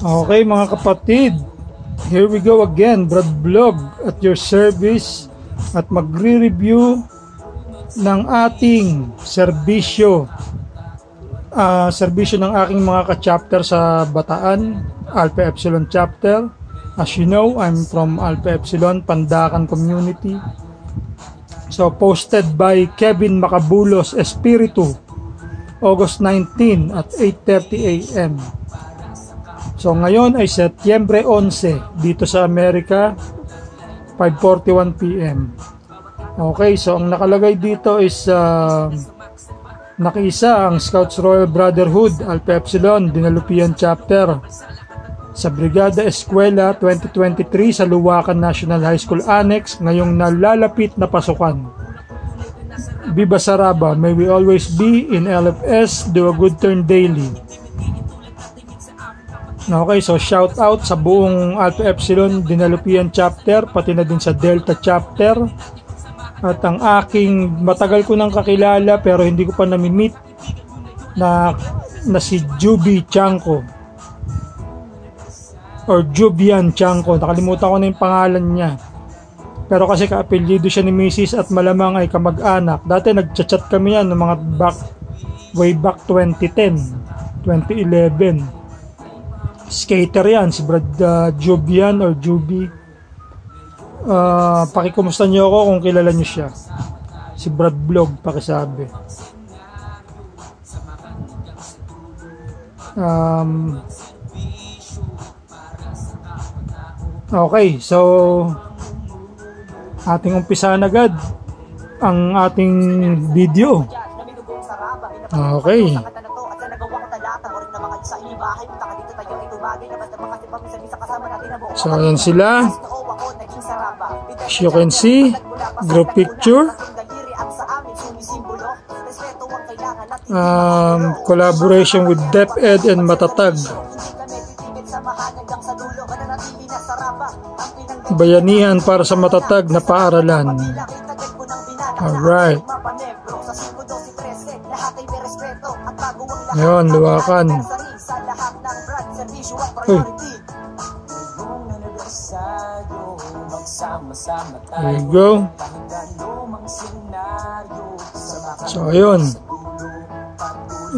Okay mga kapatid, here we go again, Brad Vlog at your service, at magre-review ng ating serbisyo ng aking mga ka-chapter sa Bataan, Alpha Epsilon chapter. As you know, I'm from Alpha Epsilon, Pandacan community. So posted by Kevin Macabulos Espiritu, August 19 at 8:30 AM. So ngayon ay Setyembre 11 dito sa Amerika, 5:41 PM. Okay, so ang nakalagay dito is nakiisa ang Scouts Royal Brotherhood Alpha Epsilon Dinalupian chapter sa Brigada Eskwela 2023 sa Luwakan National High School Annex ngayong nalalapit na pasukan. Viva Saraba, may we always be in LFS, do a good turn daily. Okay, so shout out sa buong Alpha Epsilon Dinalupian chapter, pati na din sa Delta chapter. At ang aking matagal ko nang kakilala pero hindi ko pa nami-meet na si Juby Chanko or Jubian Chanko, nakalimutan ko na yung pangalan niya. Pero kasi ka-apelyido siya ni Mrs. at malamang ay kamag-anak. Dati nagchat-chat kami yan ng mga way back 2010, 2011. Skater yan, si Brad Jubian or Juby. Pakikumusta niyo ako kung kilala niyo siya. Si Brad Vlog, pakisabi. Okay, so ating umpisahan agad ang ating video. Okay. So ayan sila. As you can see, group picture. Collaboration with DepEd and Matatag. Bayanihan para sa matatag na paaralan. Alright. Ngayon, Luwakan. Uy. There you go. So, ayun.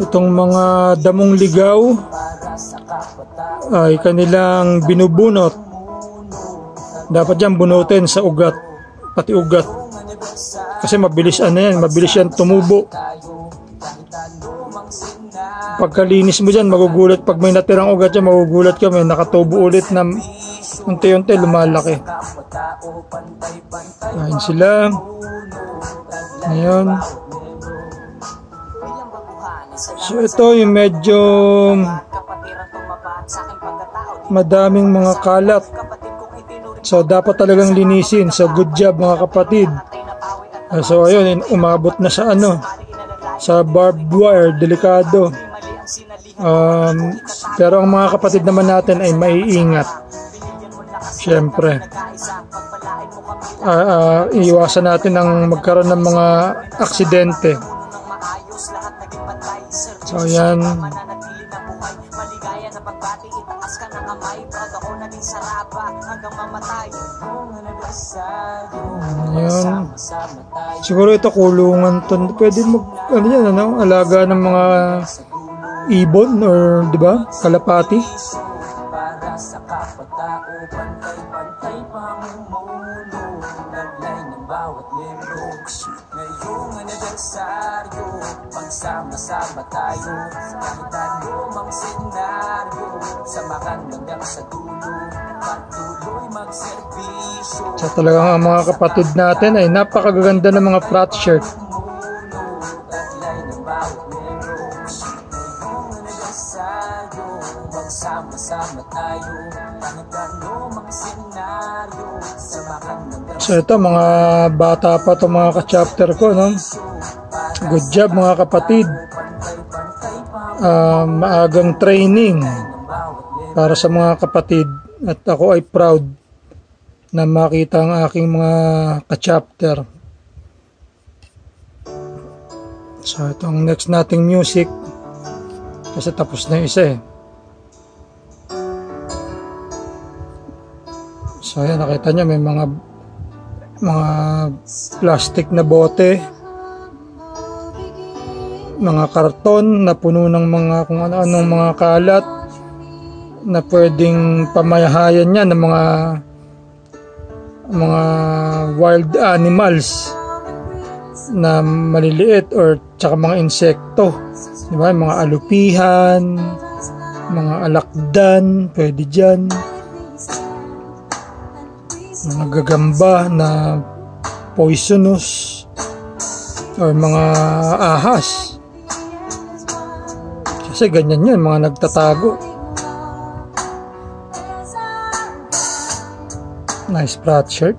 Itong mga damong ligaw ay kanilang binubunot. Dapat yan bunutin sa ugat, pati ugat. Kasi mabilis yan tumubo. Pagkalinis mo dyan, magugulat. Pag may natirang ugat yan, magugulat ka. May nakatubo ulit na unti-unti lumalaki. Ayan sila. Ngayon. So ito yung medyo madaming mga kalat. So dapat talagang linisin. So good job mga kapatid. So ayun, umabot na sa sa barbed wire, delikado. Pero ang mga kapatid naman natin ay maiingat. Siyempre. Iiwasan natin ang magkaroon ng mga aksidente. So ayan. Ayan. Siguro ito kulungan to. Pwede alaga ng mga ibon or di ba? Kalapati. Magsama-sama tayo kahit anumang senaryo, samahan hanggang sa dulo, patuloy magserbisyo. So talagang ang mga kapatid natin ay napakaganda ng mga flat shirt. So ito mga bata pa to mga ka-chapter ko, no? Good job mga kapatid. Maagang training para sa mga kapatid at ako ay proud na makita ang aking mga ka-chapter. So ito ang next nating music kasi tapos na yung isa eh. So ayan, nakita nyo may mga plastic na bote, mga karton na puno ng mga kung ano-anong mga kalat na pwedeng pamayahayan niya ng mga wild animals na maliliit or tsaka mga insekto, di ba? Mga alupihan, mga alakdan, pwede dyan, mga gagamba na poisonous or mga ahas, kasi ganyan yan, mga nagtatago. Nice flat shirt.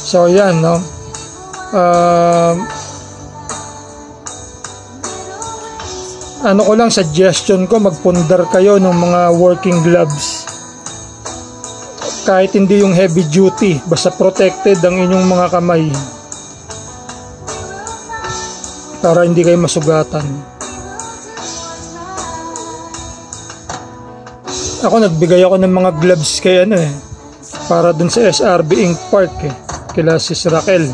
So yan, no, ano ko lang, suggestion ko, magpundar kayo ng mga working gloves, kahit hindi yung heavy duty, basta protected ang inyong mga kamay para hindi kayo masugatan. Ako nagbigay ako ng mga gloves kay para dun sa SRB Ink Park kila sis Raquel.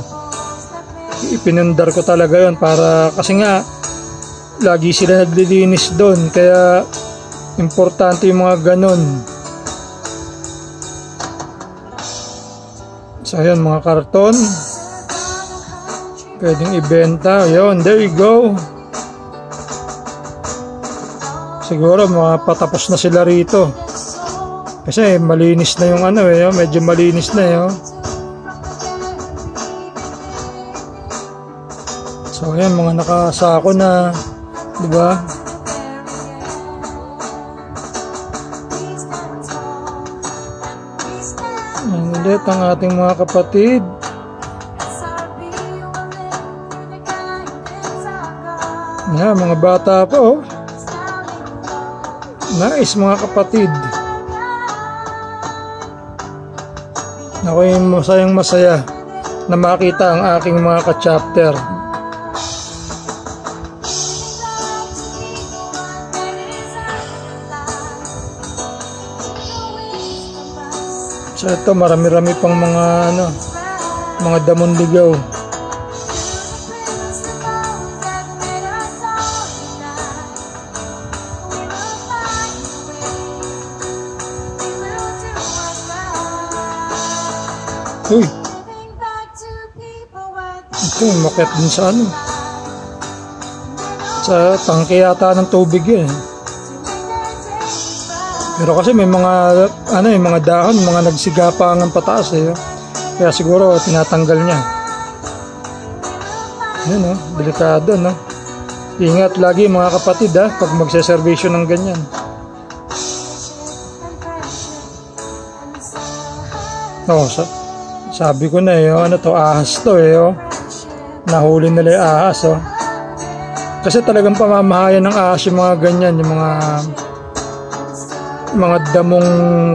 Ipinundar ko talaga yon para kasi nga lagi sila naglilinis doon, kaya importante yung mga ganon. So ayun, mga karton pwedeng ibenta. Yun, there you go. Siguro mga patapos na sila rito kasi malinis na yung medyo malinis na So ayan, mga nakasako na, di ba? Ayan ulit ang ating mga kapatid. Ayan, mga bata pa Nice, mga kapatid. Ako'y masayang-masaya na makita ang aking mga ka-chapter. So ito, marami-rami pang mga damon ligaw. Uy, ito umakyat din sa sa tangke yata ng tubig Pero kasi may mga mga dahon, mga nagsigapangan pataas kaya siguro tinatanggal niya. Yun delikado Ingat lagi mga kapatid pag magseservisyo ng ganyan. Sabi ko na ahas to nahuli nila yung ahas kasi talagang pamamahayan ng ahas yung mga ganyan, yung mga damong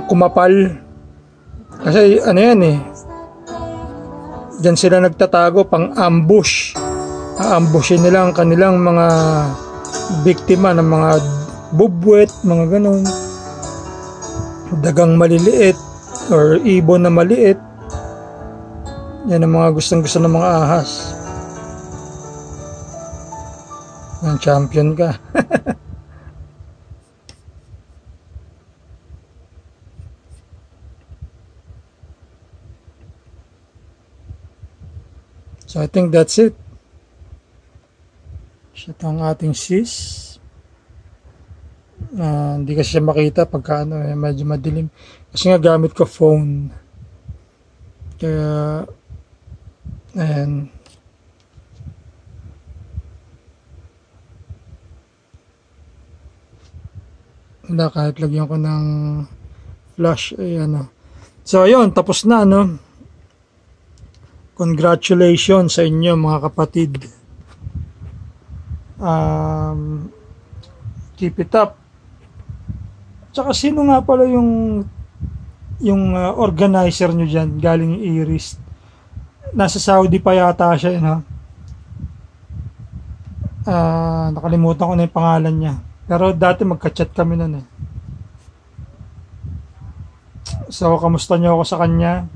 kumapal, kasi dyan sila nagtatago pang ambush. Aambushin nila ang kanilang mga biktima ng mga bubwet, mga ganon, dagang maliliit or ibon na maliit. Yan ang mga gustong-gusto ng mga ahas. Ang champion ka. So I think that's it. Siya ang ating sis. Hindi kasi siya makita pagka medyo madilim. Kasi nga gamit ko phone. Kaya ayan. Wala, kahit lagyan ko ng flash. Ayan So ayun, tapos na Congratulations sa inyo mga kapatid. Keep it up. Tsaka sino nga pala yung organizer nyo dyan galing Iris? Nasa Saudi pa yata siya Nakalimutan ko na yung pangalan niya. Pero dati magka-chat kami nun eh. So, kamusta niyo ako sa kanya?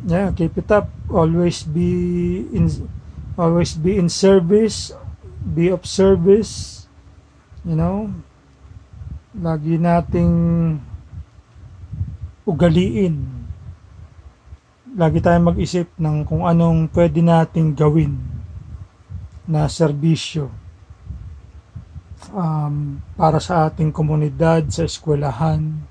Yeah, keep it up. Always be in service. Be of service. You know, lagi nating ugaliin. Lagi tayong mag-isip ng kung anong pwede nating gawin na serbisyo para sa ating komunidad, sa eskwelahan,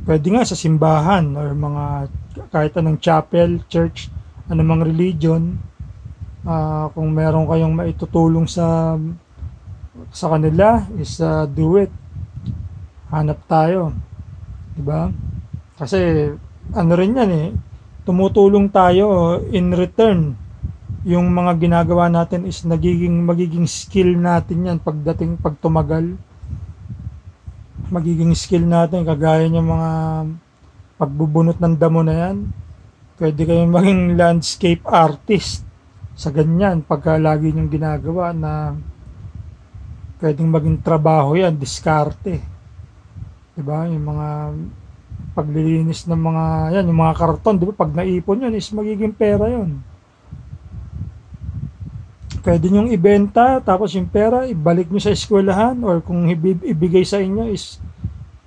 pwede nga sa simbahan or mga kahit anong chapel, church, anumang religion. Kung meron kayong maitutulong sa kanila is do it. Hanap tayo, diba? Kasi ano rin yan eh, tumutulong tayo in return. Yung mga ginagawa natin is magiging skill natin yan pag tumagal. Magiging skill natin, kagaya ng mga pagbubunot ng damo na yan. Pwede kayong maging landscape artist sa ganyan pagka lagi nyong ginagawa, na pwedeng maging trabaho yan, diskarte. Diba? Yung mga paglilinis ng mga yan, yung mga karton, diba? Pag naipon yun is magiging pera yun. Pwede nyong ibenta, tapos yung pera ibalik nyo sa eskwelahan, or kung ibigay sa inyo is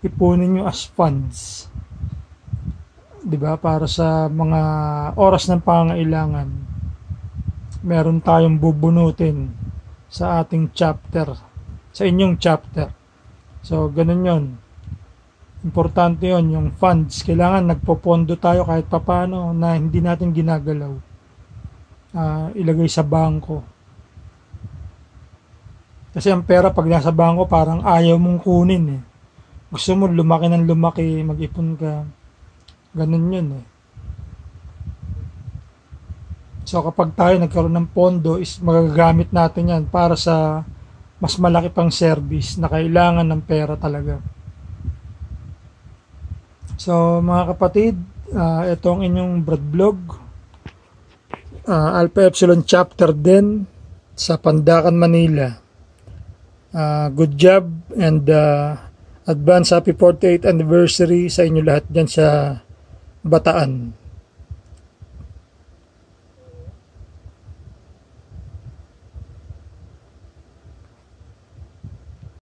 ipunin nyo as funds, diba? Para sa mga oras ng pangailangan, meron tayong bubunutin sa ating chapter, sa inyong chapter. So ganun yon. Importante yon, yung funds. Kailangan nagpopondo tayo kahit papano na hindi natin ginagalaw. Ilagay sa bangko. Kasi ang pera pag nasa bangko parang ayaw mong kunin eh. Gusto mo lumaki ng lumaki, mag-ipon ka. Ganun yun eh. So kapag tayo nagkaroon ng pondo is magagamit natin yan para sa mas malaki pang service na kailangan ng pera talaga. So mga kapatid, ito ang inyong Brad Vlog, Alpha Epsilon chapter din sa Pandacan, Manila. Good job and advance happy 48th anniversary sa inyo lahat dyan sa Bataan.